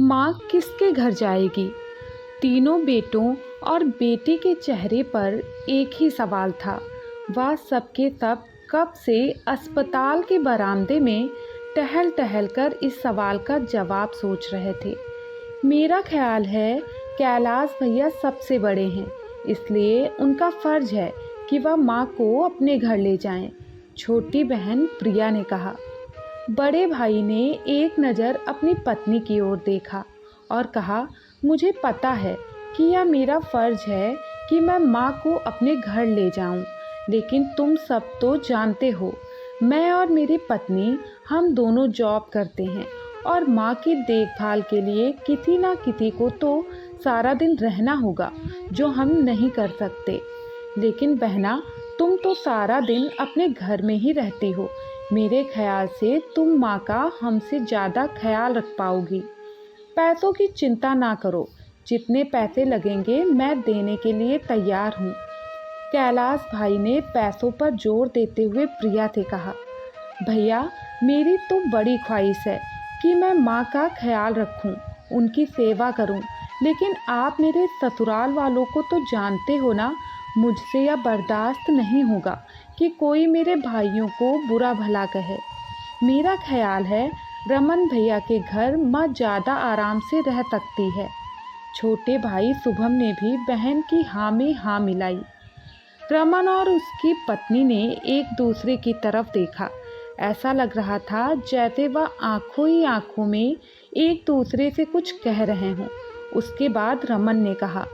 माँ किसके घर जाएगी? तीनों बेटों और बेटी के चेहरे पर एक ही सवाल था। वह सबके सब कब से अस्पताल के बरामदे में टहल टहल कर इस सवाल का जवाब सोच रहे थे। मेरा ख्याल है कैलाश भैया सबसे बड़े हैं, इसलिए उनका फ़र्ज है कि वह माँ को अपने घर ले जाएं। छोटी बहन प्रिया ने कहा। बड़े भाई ने एक नज़र अपनी पत्नी की ओर देखा और कहा, मुझे पता है कि यह मेरा फ़र्ज है कि मैं माँ को अपने घर ले जाऊं, लेकिन तुम सब तो जानते हो मैं और मेरी पत्नी हम दोनों जॉब करते हैं और माँ की देखभाल के लिए किसी ना किसी को तो सारा दिन रहना होगा, जो हम नहीं कर सकते। लेकिन बहना, तुम तो सारा दिन अपने घर में ही रहती हो। मेरे ख्याल से तुम माँ का हमसे ज़्यादा ख्याल रख पाओगी। पैसों की चिंता ना करो, जितने पैसे लगेंगे मैं देने के लिए तैयार हूँ। कैलाश भाई ने पैसों पर जोर देते हुए प्रिया से कहा। भैया, मेरी तो बड़ी ख्वाहिश है कि मैं माँ का ख्याल रखूँ, उनकी सेवा करूँ, लेकिन आप मेरे ससुराल वालों को तो जानते हो ना, मुझसे यह बर्दाश्त नहीं होगा कि कोई मेरे भाइयों को बुरा भला कहे। मेरा ख्याल है रमन भैया के घर माँ ज़्यादा आराम से रह सकती है। छोटे भाई शुभम ने भी बहन की हाँ में हाँ मिलाई। रमन और उसकी पत्नी ने एक दूसरे की तरफ देखा। ऐसा लग रहा था जैसे वह आंखों ही आंखों में एक दूसरे से कुछ कह रहे हों। उसके बाद रमन ने कहा,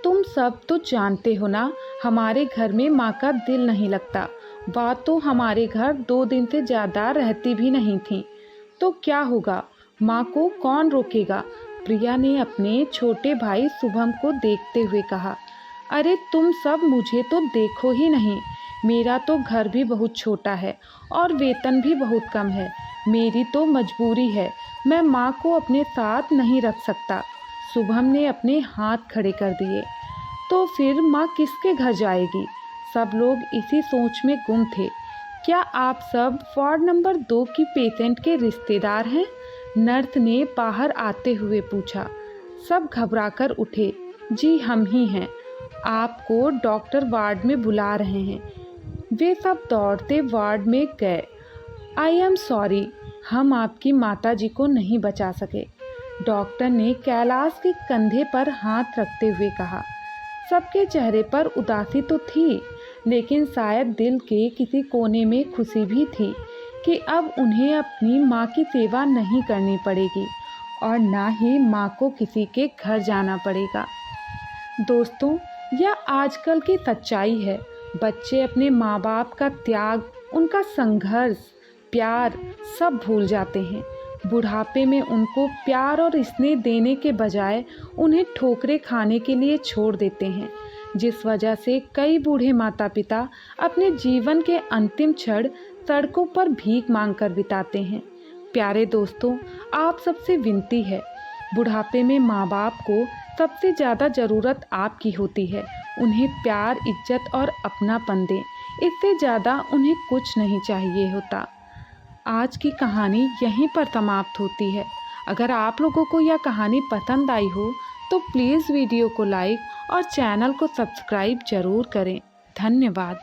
तुम सब तो जानते हो ना, हमारे घर में माँ का दिल नहीं लगता। वह तो हमारे घर 2 दिन से ज़्यादा रहती भी नहीं थी, तो क्या होगा? माँ को कौन रोकेगा? प्रिया ने अपने छोटे भाई शुभम को देखते हुए कहा। अरे तुम सब मुझे तो देखो ही नहीं, मेरा तो घर भी बहुत छोटा है और वेतन भी बहुत कम है। मेरी तो मजबूरी है, मैं माँ को अपने साथ नहीं रख सकता। शुभम ने अपने हाथ खड़े कर दिए। तो फिर माँ किसके घर जाएगी? सब लोग इसी सोच में गुम थे। क्या आप सब वार्ड नंबर 2 की पेशेंट के रिश्तेदार हैं? नर्स ने बाहर आते हुए पूछा। सब घबराकर उठे। जी हम ही हैं, आपको डॉक्टर वार्ड में बुला रहे हैं। वे सब दौड़ते वार्ड में गए। आई एम सॉरी, हम आपकी माताजी को नहीं बचा सके, डॉक्टर ने कैलाश के कंधे पर हाथ रखते हुए कहा। सबके चेहरे पर उदासी तो थी, लेकिन शायद दिल के किसी कोने में खुशी भी थी कि अब उन्हें अपनी माँ की सेवा नहीं करनी पड़ेगी और ना ही माँ को किसी के घर जाना पड़ेगा। दोस्तों, यह आजकल की सच्चाई है। बच्चे अपने माँ बाप का त्याग, उनका संघर्ष, प्यार सब भूल जाते हैं। बुढ़ापे में उनको प्यार और स्नेह देने के बजाय उन्हें ठोकरें खाने के लिए छोड़ देते हैं, जिस वजह से कई बूढ़े माता पिता अपने जीवन के अंतिम क्षण सड़कों पर भीख मांगकर बिताते हैं। प्यारे दोस्तों, आप सबसे विनती है, बुढ़ापे में माँ बाप को सबसे ज़्यादा ज़रूरत आपकी होती है। उन्हें प्यार, इज्जत और अपनापन दें, इससे ज़्यादा उन्हें कुछ नहीं चाहिए होता। आज की कहानी यहीं पर समाप्त होती है। अगर आप लोगों को यह कहानी पसंद आई हो तो प्लीज़ वीडियो को लाइक और चैनल को सब्सक्राइब ज़रूर करें। धन्यवाद।